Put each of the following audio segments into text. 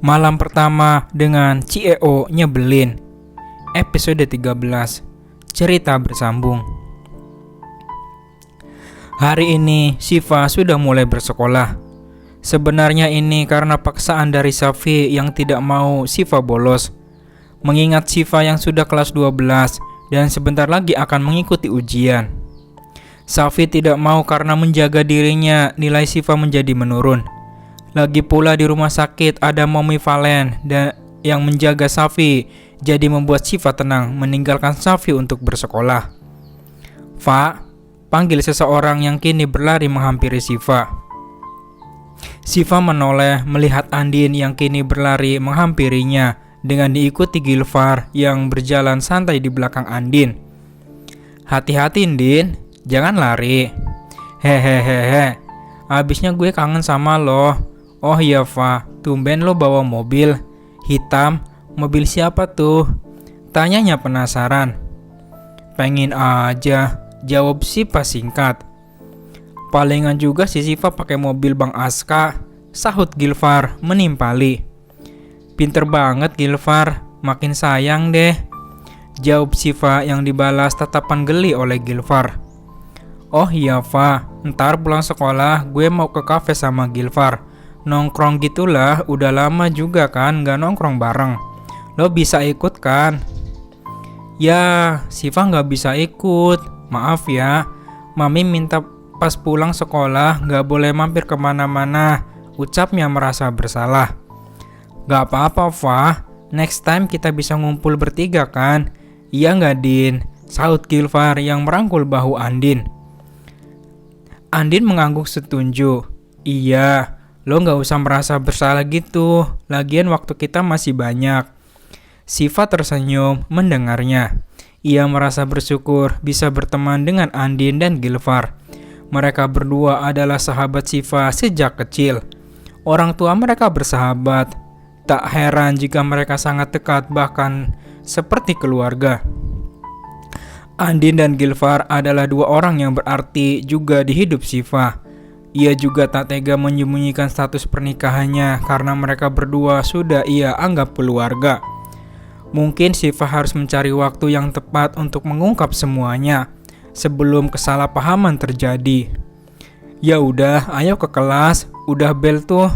Malam pertama dengan CEO nyebelin. Episode 13. Cerita bersambung. Hari ini Syifa sudah mulai bersekolah. Sebenarnya ini karena paksaan dari Safi yang tidak mau Syifa bolos. Mengingat Syifa yang sudah kelas 12 dan sebentar lagi akan mengikuti ujian. Safi tidak mau karena menjaga dirinya nilai Syifa menjadi menurun. Lagi pula di rumah sakit ada Mommy Valen dan yang menjaga Safi, jadi membuat Syifa tenang meninggalkan Safi untuk bersekolah. Fa, panggil seseorang yang kini berlari menghampiri Syifa. Syifa menoleh melihat Andin yang kini berlari menghampirinya dengan diikuti Gilfar yang berjalan santai di belakang Andin. Hati-hati Andin, jangan lari. Hehehehe, abisnya gue kangen sama lo. Oh iya Fa, tumben lo bawa mobil hitam. Mobil siapa tuh? Tanyanya penasaran. Pengen aja, jawab Syifa singkat. Palingan juga si Syifa pakai mobil Bang Aska, sahut Gilfar menimpali. Pinter banget Gilfar, makin sayang deh, jawab Syifa yang dibalas tatapan geli oleh Gilfar. Oh iya Fa, ntar pulang sekolah gue mau ke kafe sama Gilfar. Nongkrong gitulah, udah lama juga kan gak nongkrong bareng. Lo bisa ikut kan? Ya, Syifa gak bisa ikut. Maaf ya, Mami minta pas pulang sekolah gak boleh mampir kemana-mana, ucapnya merasa bersalah. Gak apa-apa Fa, next time kita bisa ngumpul bertiga kan? Iya gak Din? Sahut Gilfar yang merangkul bahu Andin. Andin mengangguk setuju. Iya, lo gak usah merasa bersalah gitu, lagian waktu kita masih banyak. Syifa tersenyum mendengarnya. Ia merasa bersyukur bisa berteman dengan Andin dan Gilfar. Mereka berdua adalah sahabat Syifa sejak kecil. Orang tua mereka bersahabat. Tak heran jika mereka sangat dekat, bahkan seperti keluarga. Andin dan Gilfar adalah dua orang yang berarti juga di hidup Syifa. Ia juga tak tega menyembunyikan status pernikahannya karena mereka berdua sudah ia anggap keluarga. Mungkin Syifa harus mencari waktu yang tepat untuk mengungkap semuanya sebelum kesalahpahaman terjadi. Ya udah, ayo ke kelas, udah bel tuh,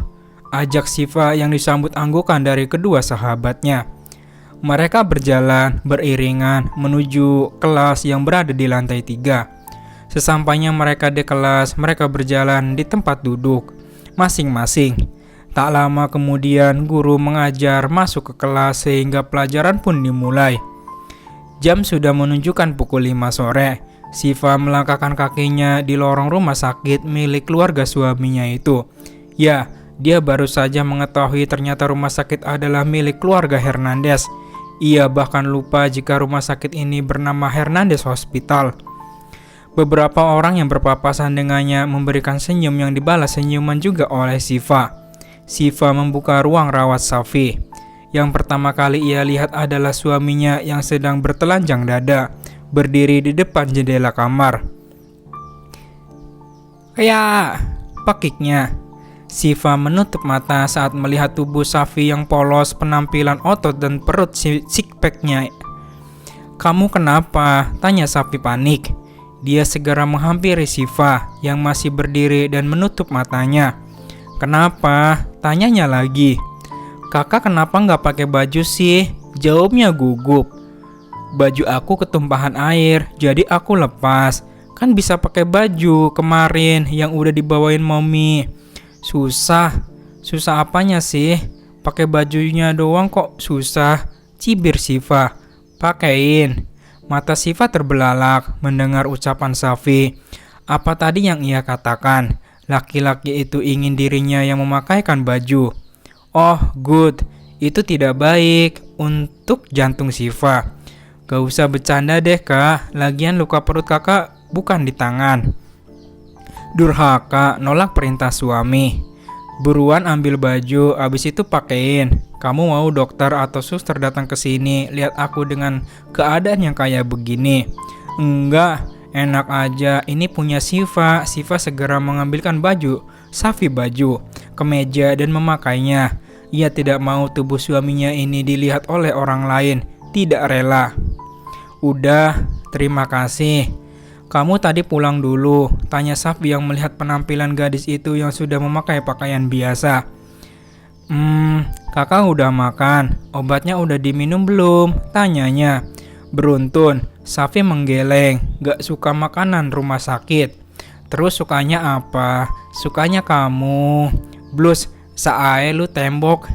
ajak Syifa yang disambut anggukan dari kedua sahabatnya. Mereka berjalan beriringan menuju kelas yang berada di lantai 3. Sesampainya mereka di kelas, mereka berjalan di tempat duduk masing-masing. Tak lama kemudian guru mengajar masuk ke kelas sehingga pelajaran pun dimulai. Jam sudah menunjukkan pukul 5 sore. Syifa melangkahkan kakinya di lorong rumah sakit milik keluarga suaminya itu. Ya, dia baru saja mengetahui ternyata rumah sakit adalah milik keluarga Hernandez. Ia bahkan lupa jika rumah sakit ini bernama Hernandez Hospital. Beberapa orang yang berpapasan dengannya memberikan senyum yang dibalas senyuman juga oleh Syifa. Syifa membuka ruang rawat Safi. Yang pertama kali ia lihat adalah suaminya yang sedang bertelanjang dada, berdiri di depan jendela kamar. Kayak pakiknya. Syifa menutup mata saat melihat tubuh Safi yang polos, penampilan otot dan perut six-pack-nya. Kamu kenapa? Tanya Safi panik. Dia segera menghampiri Syifa yang masih berdiri dan menutup matanya. Kenapa? Tanyanya lagi. Kakak kenapa nggak pakai baju sih? Jawabnya gugup. Baju aku ketumpahan air, jadi aku lepas. Kan bisa pakai baju kemarin yang udah dibawain Mommy. Susah apanya sih? Pakai bajunya doang kok susah. Cibir Syifa. Pakein. Mata Syifa terbelalak mendengar ucapan Safi. Apa tadi yang ia katakan? Laki-laki itu ingin dirinya yang memakaikan baju. Oh, good. Itu tidak baik untuk jantung Syifa. Gak usah bercanda deh kak. Lagian luka perut kakak bukan di tangan. Durhaka nolak perintah suami. Buruan ambil baju, abis itu pakein. Kamu mau dokter atau suster datang ke sini lihat aku dengan keadaan yang kayak begini? Enggak, enak aja. Ini punya Syifa. Syifa segera mengambilkan baju, Safi baju, kemeja dan memakainya. Ia tidak mau tubuh suaminya ini dilihat oleh orang lain. Tidak rela. Udah, terima kasih. Kamu tadi pulang dulu, tanya Safi yang melihat penampilan gadis itu yang sudah memakai pakaian biasa. Kakak udah makan, obatnya udah diminum belum? Tanyanya. Beruntun, Safi menggeleng, gak suka makanan rumah sakit. Terus sukanya apa? Sukanya kamu. Blus, saae lu tembok.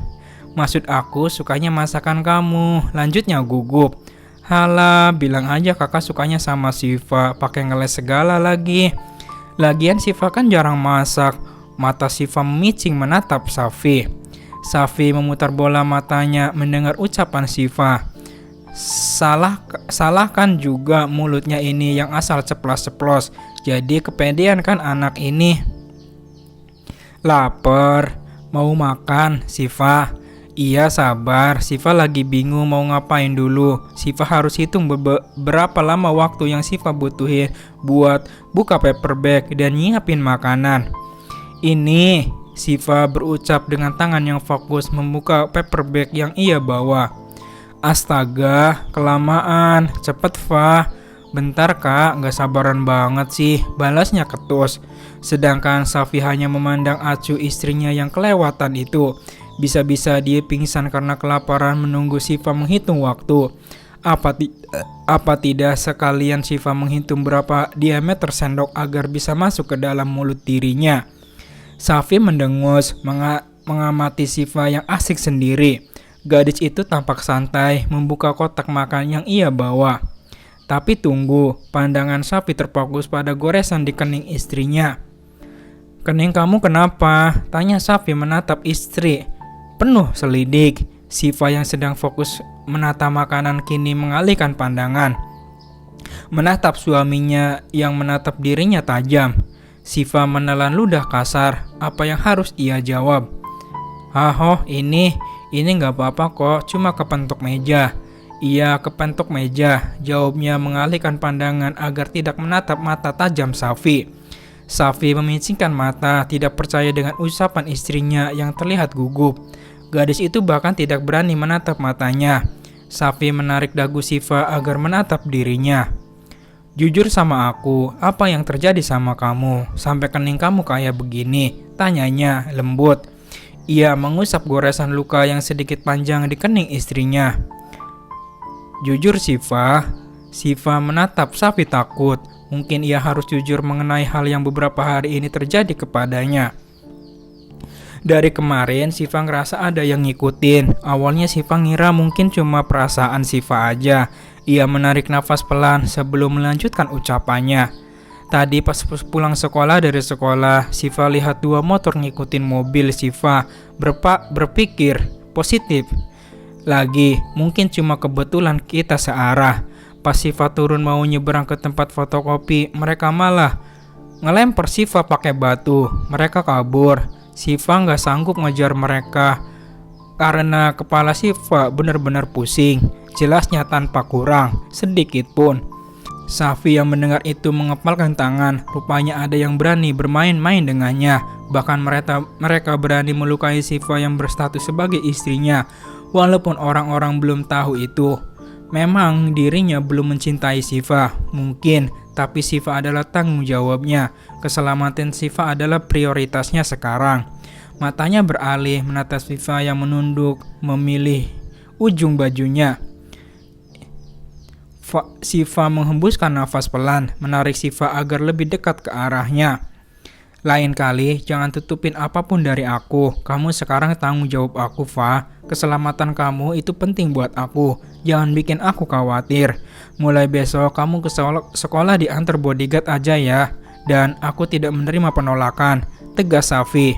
Maksud aku sukanya masakan kamu, lanjutnya gugup. Halah, bilang aja kakak sukanya sama Siva, pakai ngeles segala lagi. Lagian Siva kan jarang masak. Mata Siva memicing menatap Safi. Safi memutar bola matanya mendengar ucapan Siva. Salah kan juga mulutnya ini yang asal ceplos-ceplos. Jadi kepedean kan anak ini. Laper, mau makan Siva? Iya sabar, Siva lagi bingung mau ngapain dulu. Siva harus hitung berapa lama waktu yang Siva butuhin buat buka paper bag dan nyiapin makanan. Ini, Siva berucap dengan tangan yang fokus membuka paper bag yang ia bawa. Astaga, kelamaan, cepet Fa. Bentar kak, gak sabaran banget sih, balasnya ketus. Sedangkan Safi hanya memandang acuh istrinya yang kelewatan itu. Bisa-bisa dia pingsan karena kelaparan menunggu Siva menghitung waktu. Apa tidak sekalian Siva menghitung berapa diameter sendok agar bisa masuk ke dalam mulut dirinya. Safi mendengus mengamati Siva yang asik sendiri. Gadis itu tampak santai membuka kotak makan yang ia bawa. Tapi tunggu, pandangan Safi terfokus pada goresan di kening istrinya. Kening kamu kenapa? Tanya Safi menatap istri. Penuh selidik, Siva yang sedang fokus menata makanan kini mengalihkan pandangan. Menatap suaminya yang menatap dirinya tajam. Siva menelan ludah kasar, apa yang harus ia jawab? Haho, ini gak apa-apa kok, cuma kepentok meja. Iya, kepentok meja, jawabnya mengalihkan pandangan agar tidak menatap mata tajam Safi. Safi memicingkan mata, tidak percaya dengan ucapan istrinya yang terlihat gugup. Gadis itu bahkan tidak berani menatap matanya. Safi menarik dagu Siva agar menatap dirinya. Jujur sama aku, apa yang terjadi sama kamu? Sampai kening kamu kayak begini? Tanyanya lembut. Ia mengusap goresan luka yang sedikit panjang di kening istrinya. Jujur Siva menatap Safi takut. Mungkin ia harus jujur mengenai hal yang beberapa hari ini terjadi kepadanya. Dari kemarin Siva ngerasa ada yang ngikutin. Awalnya Siva ngira mungkin cuma perasaan Siva aja. Ia menarik nafas pelan sebelum melanjutkan ucapannya. Tadi pas pulang sekolah dari sekolah, Siva lihat 2 motor ngikutin mobil Siva. Berpikir positif. Lagi, mungkin cuma kebetulan kita searah. Pas Siva turun mau nyeberang ke tempat fotokopi, mereka malah ngelempar Siva pakai batu. Mereka kabur. Siva gak sanggup ngejar mereka karena kepala Siva benar-benar pusing. Jelasnya tanpa kurang sedikit pun. Safi yang mendengar itu mengepalkan tangan. Rupanya ada yang berani bermain-main dengannya. Bahkan mereka berani melukai Siva yang berstatus sebagai istrinya. Walaupun orang-orang belum tahu itu. Memang dirinya belum mencintai Siva, mungkin, tapi Siva adalah tanggung jawabnya. Keselamatan Siva adalah prioritasnya sekarang. Matanya beralih menatap Siva yang menunduk, memilih ujung bajunya. Siva menghembuskan nafas pelan, menarik Siva agar lebih dekat ke arahnya. Lain kali, jangan tutupin apapun dari aku. Kamu sekarang tanggung jawab aku, Fa. Keselamatan kamu itu penting buat aku. Jangan bikin aku khawatir. Mulai besok kamu ke sekolah diantar bodyguard aja ya. Dan aku tidak menerima penolakan. Tegas Safi.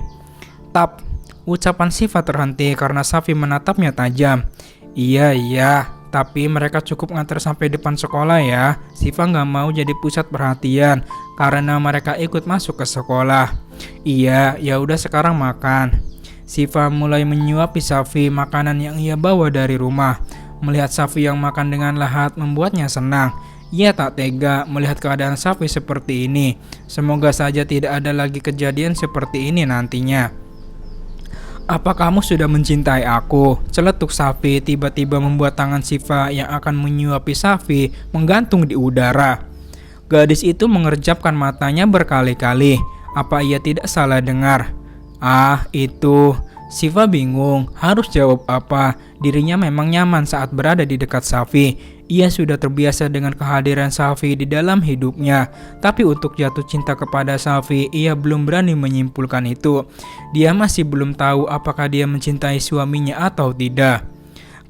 Tap. Ucapan Siva terhenti karena Safi menatapnya tajam. Iya. Tapi mereka cukup ngantar sampai depan sekolah ya. Siva gak mau jadi pusat perhatian karena mereka ikut masuk ke sekolah. Iya, ya udah sekarang makan. Siva mulai menyuapi Safi makanan yang ia bawa dari rumah. Melihat Safi yang makan dengan lahap membuatnya senang. Ia tak tega melihat keadaan Safi seperti ini. Semoga saja tidak ada lagi kejadian seperti ini nantinya. Apa kamu sudah mencintai aku? Celetuk Safi tiba-tiba membuat tangan Siva yang akan menyuapi Safi menggantung di udara. Gadis itu mengerjapkan matanya berkali-kali. Apa ia tidak salah dengar? Ah, itu. Siva bingung harus jawab apa. Dirinya memang nyaman saat berada di dekat Safi. Ia sudah terbiasa dengan kehadiran Safi di dalam hidupnya. Tapi untuk jatuh cinta kepada Safi, ia belum berani menyimpulkan itu. Dia masih belum tahu apakah dia mencintai suaminya atau tidak.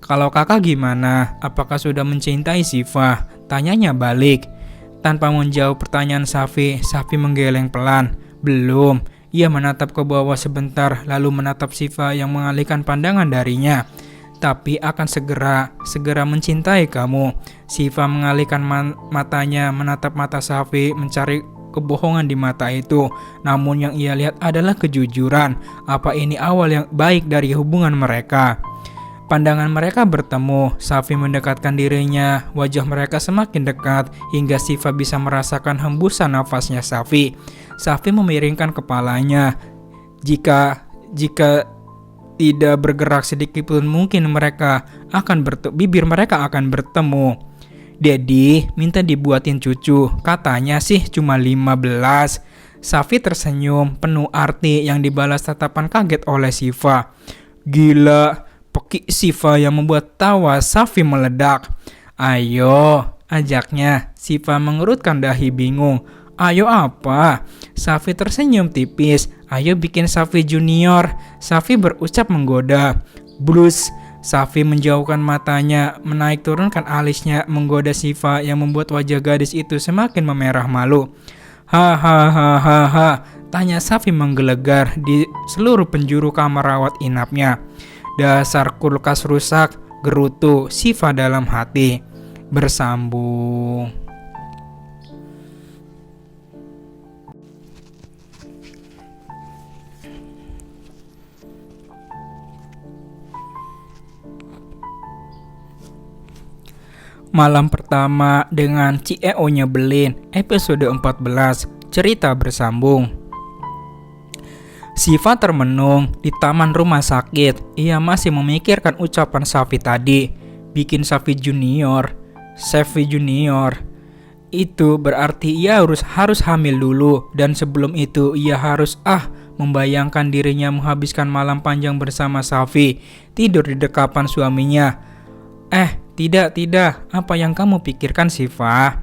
Kalau kakak gimana? Apakah sudah mencintai Siva? Tanyanya balik. Tanpa menjawab pertanyaan Safi, Safi menggeleng pelan. Belum. Ia menatap ke bawah sebentar, lalu menatap Siva yang mengalihkan pandangan darinya. Tapi akan segera mencintai kamu. Siva mengalihkan matanya, menatap mata Safi, mencari kebohongan di mata itu. Namun yang ia lihat adalah kejujuran. Apa ini awal yang baik dari hubungan mereka? Pandangan mereka bertemu, Safi mendekatkan dirinya, wajah mereka semakin dekat hingga Siva bisa merasakan hembusan nafasnya Safi. Safi memiringkan kepalanya. Jika tidak bergerak sedikit pun mungkin bibir mereka akan bertemu. Dedi minta dibuatin cucu, katanya sih cuma 15. Safi tersenyum penuh arti yang dibalas tatapan kaget oleh Siva. Gila. Peki Siva yang membuat tawa Safi meledak. Ayo, ajaknya. Siva mengerutkan dahi bingung. Ayo apa? Safi tersenyum tipis. Ayo bikin Safi junior. Safi berucap menggoda. Blus. Safi menjauhkan matanya, menaik turunkan alisnya menggoda Siva yang membuat wajah gadis itu semakin memerah malu. Hahaha, tanya Safi menggelegar di seluruh penjuru kamar rawat inapnya. Dasar kulkas rusak, gerutu Siva dalam hati. Bersambung. Malam pertama dengan Cieo nyebelin, episode 14, cerita bersambung. Siva termenung di taman rumah sakit. Ia masih memikirkan ucapan Safi tadi. Bikin Safi junior. Itu berarti ia harus hamil dulu. Dan sebelum itu ia harus membayangkan dirinya menghabiskan malam panjang bersama Safi. Tidur di dekapan suaminya. Tidak. Apa yang kamu pikirkan, Siva?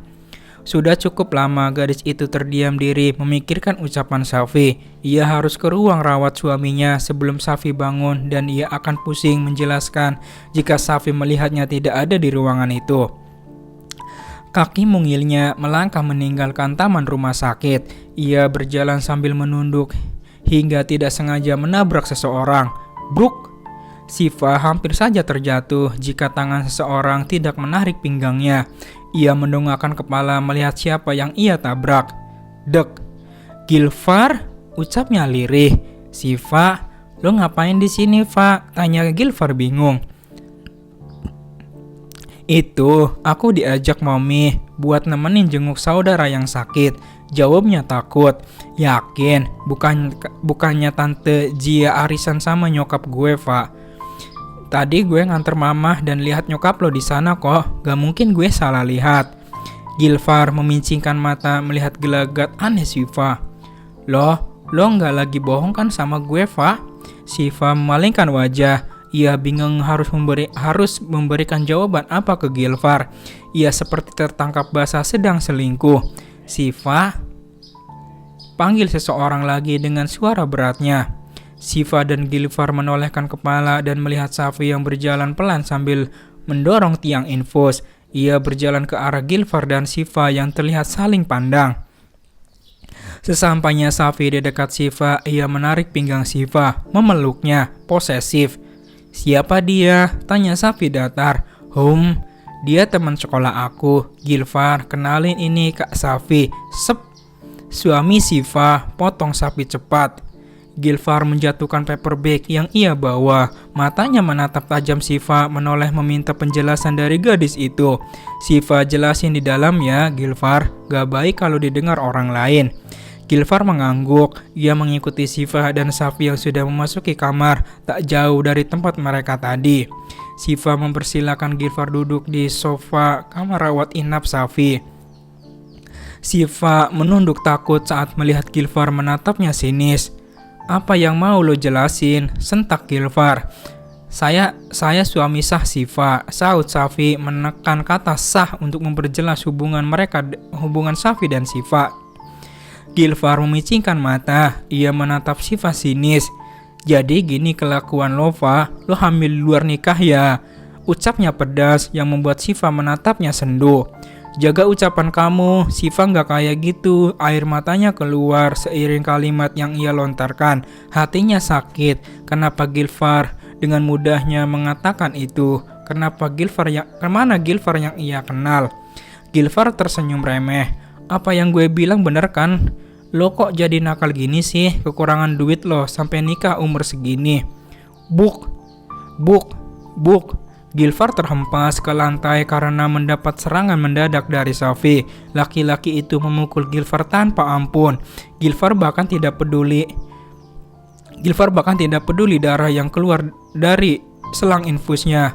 Sudah cukup lama gadis itu terdiam diri memikirkan ucapan Safi. Ia harus ke ruang rawat suaminya sebelum Safi bangun dan ia akan pusing menjelaskan jika Safi melihatnya tidak ada di ruangan itu. Kaki mungilnya melangkah meninggalkan taman rumah sakit. Ia berjalan sambil menunduk hingga tidak sengaja menabrak seseorang. Bruk! Siva hampir saja terjatuh jika tangan seseorang tidak menarik pinggangnya. Ia mendongakkan kepala melihat siapa yang ia tabrak. Dek, Gilfar, ucapnya lirih. Siva, lo ngapain di sini, Fa? Tanya Gilfar bingung. Itu, aku diajak Mami buat nemenin jenguk saudara yang sakit. Jawabnya takut. Yakin, bukannya Tante Jia arisan sama nyokap gue, Fa. Tadi gue nganter mama dan lihat nyokap lo di sana kok. Gak mungkin gue salah lihat. Gilfar memincingkan mata melihat gelagat aneh Siva. Lo nggak lagi bohong kan sama gue, Fa? Siva memalingkan wajah. Ia bingung harus memberikan jawaban apa ke Gilfar. Ia seperti tertangkap basah sedang selingkuh. Siva, panggil seseorang lagi dengan suara beratnya. Siva dan Gilfar menolehkan kepala dan melihat Safi yang berjalan pelan sambil mendorong tiang infus. Ia berjalan ke arah Gilfar dan Siva yang terlihat saling pandang. Sesampainya Safi di dekat Siva, ia menarik pinggang Siva, memeluknya, posesif. Siapa dia? Tanya Safi datar. Dia teman sekolah aku. Gilfar, kenalin ini Kak Safi. Sep. Suami Siva, potong Safi cepat. Gilfar menjatuhkan paper bag yang ia bawa. Matanya menatap tajam Siva, menoleh meminta penjelasan dari gadis itu. Siva, jelasin di dalam ya, Gilfar. Gak baik kalau didengar orang lain. Gilfar mengangguk. Ia mengikuti Siva dan Safi yang sudah memasuki kamar tak jauh dari tempat mereka tadi. Siva mempersilahkan Gilfar duduk di sofa kamar rawat inap Safi. Siva menunduk takut saat melihat Gilfar menatapnya sinis. "Apa yang mau lo jelasin?" sentak Gilfar. Saya suami sah Siva," saut Safi menekan kata sah untuk memperjelas hubungan Safi dan Siva. Gilfar memicingkan mata. Ia menatap Siva sinis. "Jadi gini kelakuan lo, Fa? Lo hamil luar nikah ya?" Ucapnya pedas yang membuat Siva menatapnya sendu. "Jaga ucapan kamu, Siva nggak kayak gitu." Air matanya keluar seiring kalimat yang ia lontarkan. Hatinya sakit. Kenapa Gilfar dengan mudahnya mengatakan itu? Kemana Gilfar yang ia kenal? Gilfar tersenyum remeh. "Apa yang gue bilang bener kan? Lo kok jadi nakal gini sih? Kekurangan duit lo sampai nikah umur segini." Buk. Gilfar terhempas ke lantai karena mendapat serangan mendadak dari Safi. Laki-laki itu memukul Gilfar tanpa ampun. Gilfar bahkan tidak peduli darah yang keluar dari selang infusnya.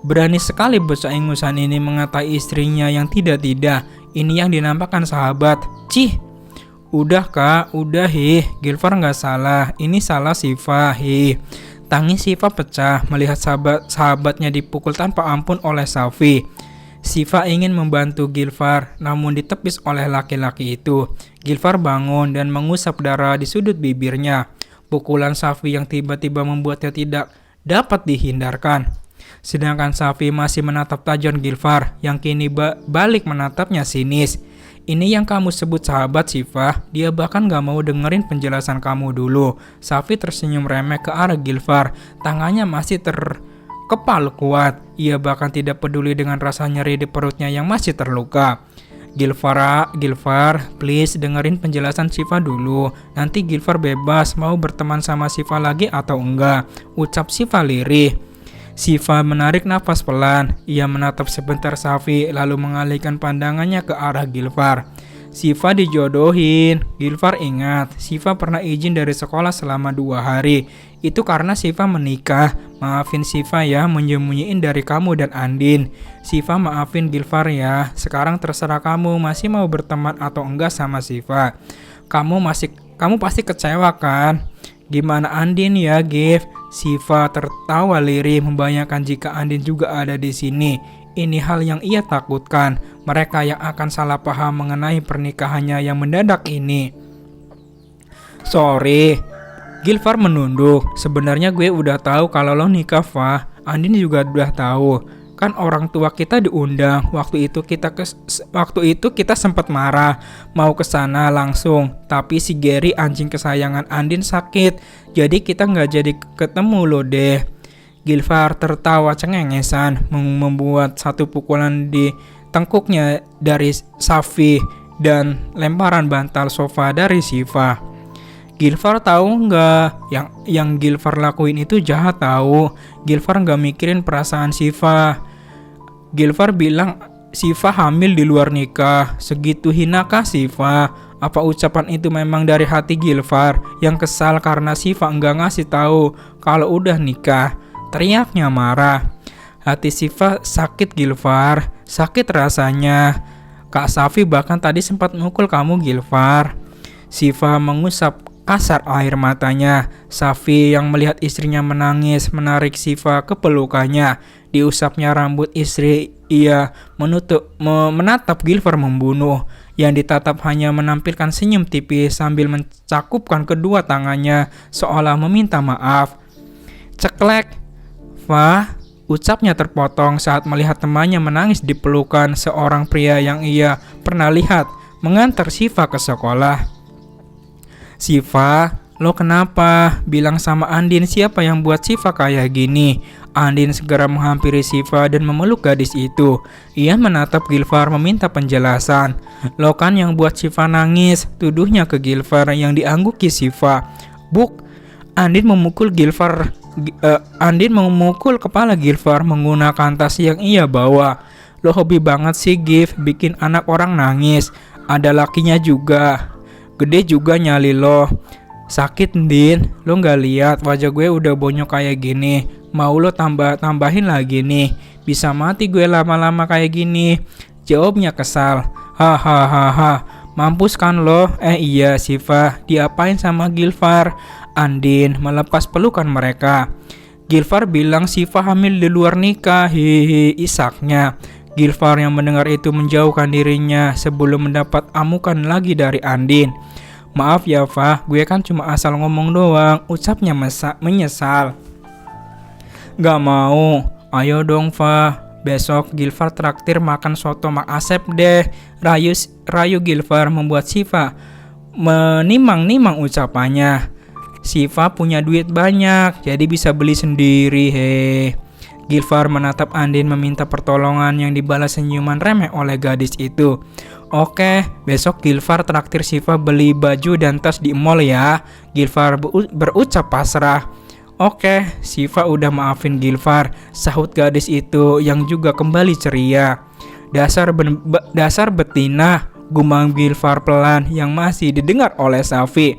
Berani sekali bocah ingusan ini mengatai istrinya yang tidak-tidak. Ini yang dinampakkan sahabat. Cih. "Udah kak, udah Gilfar nggak salah. Ini salah Siva Tangis Siva pecah melihat sahabatnya dipukul tanpa ampun oleh Safi. Siva ingin membantu Gilfar, namun ditepis oleh laki-laki itu. Gilfar bangun dan mengusap darah di sudut bibirnya. Pukulan Safi yang tiba-tiba membuatnya tidak dapat dihindarkan. Sedangkan Safi masih menatap tajam Gilfar yang kini balik menatapnya sinis. "Ini yang kamu sebut sahabat, Siva? Dia bahkan gak mau dengerin penjelasan kamu dulu." Safi tersenyum remeh ke arah Gilfar. Tangannya masih terkepal kuat. Ia bahkan tidak peduli dengan rasa nyeri di perutnya yang masih terluka. Gilfar, please dengerin penjelasan Siva dulu. Nanti Gilfar bebas mau berteman sama Siva lagi atau enggak," ucap Siva lirih. Siva menarik nafas pelan. Ia menatap sebentar Safi lalu mengalihkan pandangannya ke arah Gilfar. Siva dijodohin. Gilfar ingat, Siva pernah izin dari sekolah selama 2 hari. Itu karena Siva menikah. Maafin Siva ya, menyembunyiin dari kamu dan Andin. Siva maafin Gilfar ya. Sekarang terserah kamu masih mau berteman atau enggak sama Siva. Kamu pasti kecewa kan? Gimana Andin ya, Gif? Siva tertawa lirih membayangkan jika Andin juga ada di sini. Ini hal yang ia takutkan. Mereka yang akan salah paham mengenai pernikahannya yang mendadak ini. "Sorry." Gilfar menunduk. "Sebenarnya gue udah tahu kalau lo nikah, Fa. Andin juga udah tahu. Kan orang tua kita diundang. Waktu itu kita sempat marah mau ke sana langsung. Tapi si Gary anjing kesayangan Andin sakit. Jadi kita nggak jadi ketemu lo deh." Gilfar tertawa cengengesan membuat satu pukulan di tengkuknya dari Safi dan lemparan bantal sofa dari Siva. Gilfar tahu nggak yang Gilfar lakuin itu jahat tahu. Gilfar nggak mikirin perasaan Siva. Gilfar bilang Siva hamil di luar nikah. Segitu hinakah Siva? Apa ucapan itu memang dari hati Gilfar yang kesal karena Siva nggak ngasih tahu kalau udah nikah? Teriaknya marah. Hati Siva sakit Gilfar. Sakit rasanya. Kak Safi bahkan tadi sempat mukul kamu Gilfar. Siva mengusap kasar air matanya. Safi yang melihat istrinya menangis menarik Siva ke pelukannya. Diusapnya rambut istri. Ia menatap Gilfar membunuh. Yang ditatap hanya menampilkan senyum tipis sambil mencakupkan kedua tangannya seolah meminta maaf. Ceklek. "Fa," ucapnya terpotong saat melihat temannya menangis di pelukan seorang pria yang ia pernah lihat mengantar Siva ke sekolah. "Siva, lo kenapa? Bilang sama Andin siapa yang buat Siva kayak gini." Andin segera menghampiri Siva dan memeluk gadis itu. Ia menatap Gilfar meminta penjelasan. "Lo kan yang buat Siva nangis," tuduhnya ke Gilfar yang diangguki Siva. "Buk." Andin memukul kepala Gilfar menggunakan tas yang ia bawa. "Lo hobi banget sih Gif bikin anak orang nangis. Ada lakinya juga." Gede juga nyali lo. Sakit, Din. Lo nggak lihat wajah gue udah bonyok kayak gini. Mau lo tambahin lagi nih. Bisa mati gue lama-lama kayak gini. Jawabnya kesal. Hahaha. Mampus kan lo? Iya Siva. Diapain sama Gilfar? Andin melepas pelukan mereka. Gilfar bilang Siva hamil di luar nikah. Hihi, isaknya. Gilfar yang mendengar itu menjauhkan dirinya sebelum mendapat amukan lagi dari Andin. Maaf ya Fa, gue kan cuma asal ngomong doang, ucapnya menyesal. Gak mau, ayo dong Fa, besok Gilfar traktir makan soto Mak Asep deh. Rayu Gilfar membuat Siva menimang-nimang ucapannya. Siva punya duit banyak, jadi bisa beli sendiri he. Gilfar menatap Andin meminta pertolongan yang dibalas senyuman remeh oleh gadis itu. Oke, besok Gilfar traktir Siva beli baju dan tas di mall ya. Gilfar berucap pasrah. Oke, Siva udah maafin Gilfar, sahut gadis itu yang juga kembali ceria. Dasar betina, gumam Gilfar pelan yang masih didengar oleh Safi.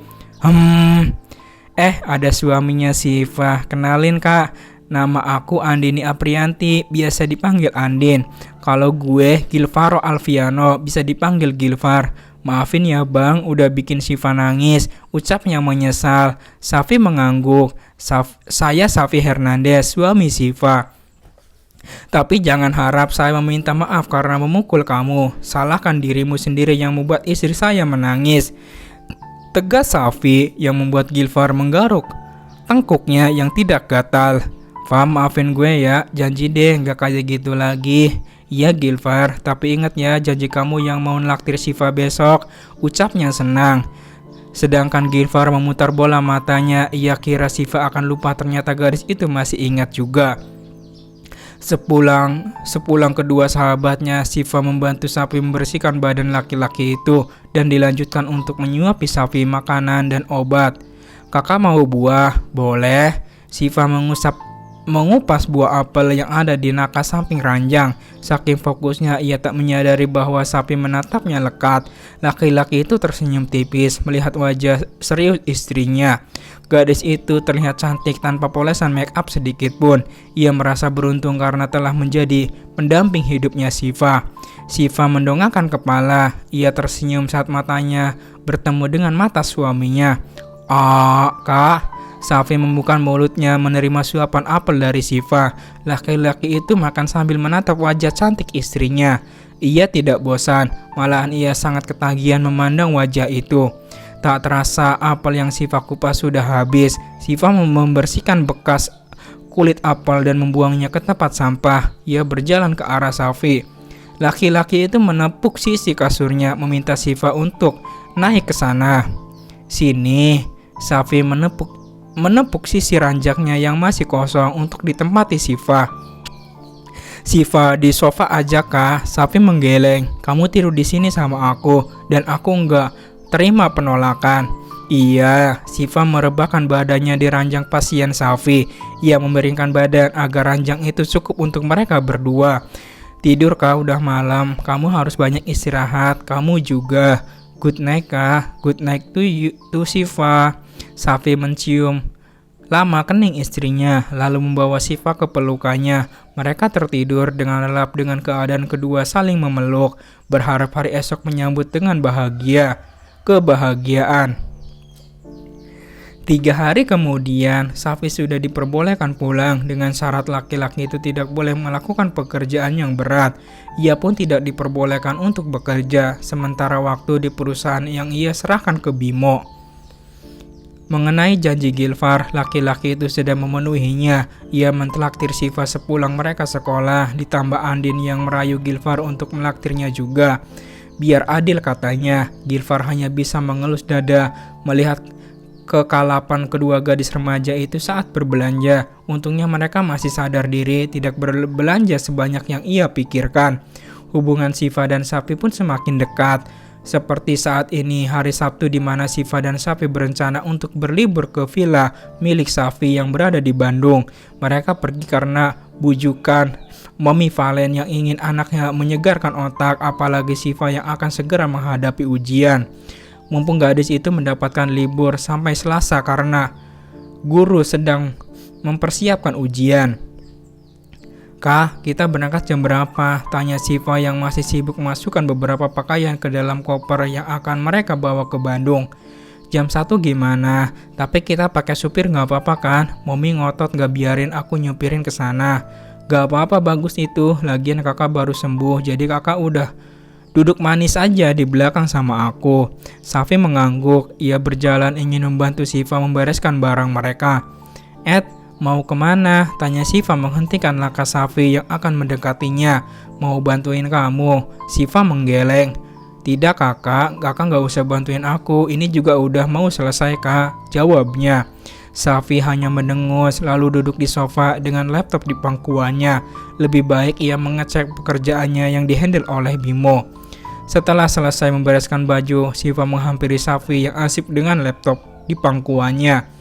Ada suaminya Siva, kenalin kak. Nama aku Andini Aprianti, biasa dipanggil Andin. Kalau gue Gilvaro Alfiano, bisa dipanggil Gilfar. Maafin ya bang, udah bikin Siva nangis, ucapnya menyesal. Safi mengangguk. Saya Safi Hernandez, suami Siva. Tapi jangan harap saya meminta maaf karena memukul kamu. Salahkan dirimu sendiri yang membuat istri saya menangis. Tegas Safi yang membuat Gilfar menggaruk tengkuknya yang tidak gatal. Fa, maafin gue ya, janji deh gak kayak gitu lagi. Iya Gilfar, tapi ingat ya janji kamu yang mau naktir Siva besok, ucapnya senang. Sedangkan Gilfar memutar bola matanya, ia kira Siva akan lupa, ternyata gadis itu masih ingat juga. Sepulang kedua sahabatnya, Siva membantu Safi membersihkan badan laki-laki itu dan dilanjutkan untuk menyuapi Safi makanan dan obat. Kakak mau buah? Boleh. Siva mengupas buah apel yang ada di nakas samping ranjang. Saking fokusnya ia tak menyadari bahwa Safi menatapnya lekat. Laki-laki itu tersenyum tipis melihat wajah serius istrinya. Gadis itu terlihat cantik tanpa polesan make up sedikit pun. Ia merasa beruntung karena telah menjadi pendamping hidupnya Siva. Siva mendongakkan kepala. Ia tersenyum saat matanya bertemu dengan mata suaminya. Kak. Safi membuka mulutnya menerima suapan apel dari Siva. Laki-laki itu makan sambil menatap wajah cantik istrinya. Ia tidak bosan, malahan ia sangat ketagihan memandang wajah itu. Tak terasa apel yang Siva kupas sudah habis. Siva membersihkan bekas kulit apel dan membuangnya ke tempat sampah. Ia berjalan ke arah Safi. Laki-laki itu menepuk sisi kasurnya meminta Siva untuk naik ke sana. Sini, Safi menepuk sisi ranjangnya yang masih kosong untuk ditempati Siva. Siva, di sofa aja kah? Safi menggeleng. Kamu tidur di sini sama aku dan aku enggak terima penolakan. Iya, Siva merebahkan badannya di ranjang pasien Safi. Ia membaringkan badan agar ranjang itu cukup untuk mereka berdua. Tidur kah, udah malam. Kamu harus banyak istirahat. Kamu juga. Good night kah? Good night to you, to Siva. Safi mencium lama kening istrinya, lalu membawa Siva ke pelukannya. Mereka tertidur dengan lelap dengan keadaan kedua saling memeluk, berharap hari esok menyambut dengan kebahagiaan. 3 hari kemudian, Safi sudah diperbolehkan pulang dengan syarat laki-laki itu tidak boleh melakukan pekerjaan yang berat. Ia pun tidak diperbolehkan untuk bekerja sementara waktu di perusahaan yang ia serahkan ke Bimo. Mengenai janji Gilfar, laki-laki itu sedang memenuhinya. Ia mentraktir Siva sepulang mereka sekolah, ditambah Andin yang merayu Gilfar untuk melaktirnya juga. Biar adil katanya, Gilfar hanya bisa mengelus dada melihat kekalapan kedua gadis remaja itu saat berbelanja. Untungnya mereka masih sadar diri, tidak berbelanja sebanyak yang ia pikirkan. Hubungan Siva dan Safi pun semakin dekat. Seperti saat ini, hari Sabtu di mana Siva dan Safi berencana untuk berlibur ke villa milik Safi yang berada di Bandung. Mereka pergi karena bujukan Mami Valen yang ingin anaknya menyegarkan otak, apalagi Siva yang akan segera menghadapi ujian. mumpung gadis itu mendapatkan libur sampai Selasa karena guru sedang mempersiapkan ujian. "Kak, kita berangkat jam berapa?" tanya Siva yang masih sibuk memasukkan beberapa pakaian ke dalam koper yang akan mereka bawa ke Bandung. "Jam 1 gimana? Tapi kita pakai supir nggak apa-apa kan? Momi ngotot nggak biarin aku nyupirin ke sana." "Gak apa-apa, bagus itu. Lagian kakak baru sembuh, jadi kakak udah duduk manis aja di belakang sama aku." Safi mengangguk. Ia berjalan ingin membantu Siva membereskan barang mereka. "Mau kemana?" tanya Siva menghentikan langkah Safi yang akan mendekatinya. "Mau bantuin kamu." Siva menggeleng. "Tidak kakak gak usah bantuin aku. Ini juga udah mau selesai kak," jawabnya. Safi hanya mendengus lalu duduk di sofa dengan laptop di pangkuannya. Lebih baik ia mengecek pekerjaannya yang dihandle oleh Bimo. Setelah selesai membereskan baju, Siva menghampiri Safi yang asik dengan laptop di pangkuannya.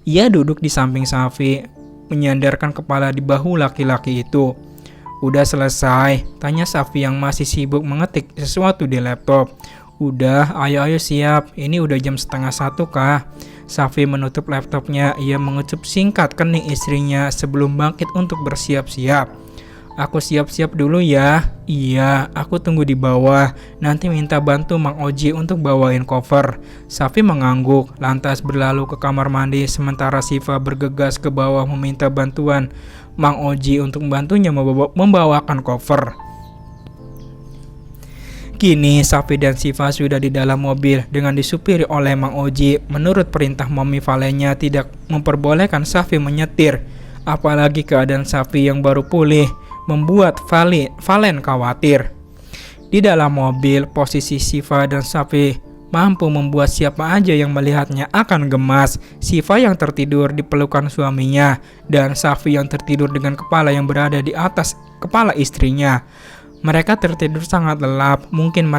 Ia duduk di samping Safi, menyandarkan kepala di bahu laki-laki itu. "Udah selesai?" tanya Safi yang masih sibuk mengetik sesuatu di laptop. "Udah, ayo siap. Ini udah jam 12:30 kah?" Safi menutup laptopnya. Ia mengucup singkat kening istrinya sebelum bangkit untuk bersiap-siap. "Aku siap-siap dulu ya." "Iya, aku tunggu di bawah. Nanti minta bantu Mang Oji untuk bawain koper." Safi mengangguk, lantas berlalu ke kamar mandi sementara Siva bergegas ke bawah meminta bantuan Mang Oji untuk membantunya membawakan koper. Kini Safi dan Siva sudah di dalam mobil dengan disupiri oleh Mang Oji. Menurut perintah Mami Valennya tidak memperbolehkan Safi menyetir. Apalagi keadaan Safi yang baru pulih membuat Valen khawatir. Di dalam mobil, posisi Siva dan Safi mampu membuat siapa aja yang melihatnya akan gemas. Siva yang tertidur di pelukan suaminya dan Safi yang tertidur dengan kepala yang berada di atas kepala istrinya. Mereka tertidur sangat lelap. Mungkin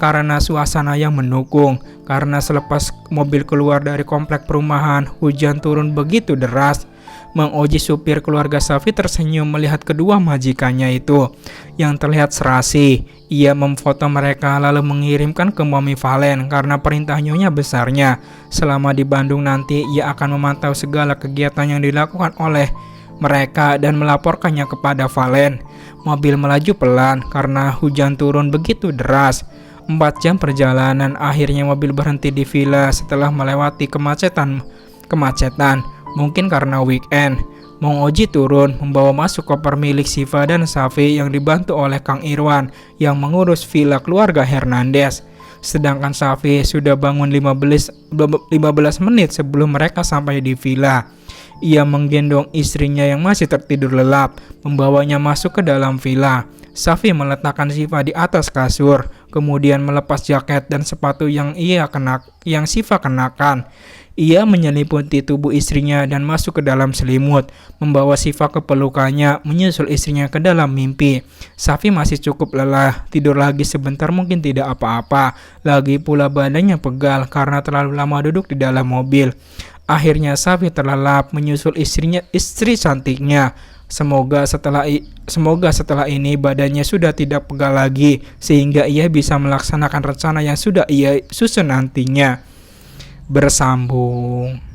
karena suasana yang mendukung. Karena selepas mobil keluar dari komplek perumahan, hujan turun begitu deras. Mang Oji, supir keluarga Safi, tersenyum melihat kedua majikannya itu yang terlihat serasi. Ia memfoto mereka lalu mengirimkan ke Mami Valen karena perintah nyonya besarnya. Selama di Bandung nanti ia akan memantau segala kegiatan yang dilakukan oleh mereka dan melaporkannya kepada Valen. Mobil melaju pelan karena hujan turun begitu deras. 4 jam perjalanan, akhirnya mobil berhenti di villa setelah melewati kemacetan. Mungkin karena weekend. Mang Oji turun membawa masuk koper milik Siva dan Safi yang dibantu oleh Kang Irwan yang mengurus villa keluarga Hernandez. Sedangkan Safi sudah bangun 15 menit sebelum mereka sampai di villa. Ia menggendong istrinya yang masih tertidur lelap, membawanya masuk ke dalam villa. Safi meletakkan Siva di atas kasur, kemudian melepas jaket dan sepatu yang Siva kenakan. Ia menyelimuti tubuh istrinya dan masuk ke dalam selimut, membawa Siva ke pelukannya, menyusul istrinya ke dalam mimpi. Safi masih cukup lelah, tidur lagi sebentar mungkin tidak apa-apa. Lagi pula badannya pegal karena terlalu lama duduk di dalam mobil. Akhirnya Safi terlelap menyusul istri cantiknya. Semoga setelah ini badannya sudah tidak pegal lagi sehingga ia bisa melaksanakan rencana yang sudah ia susun nantinya. Bersambung.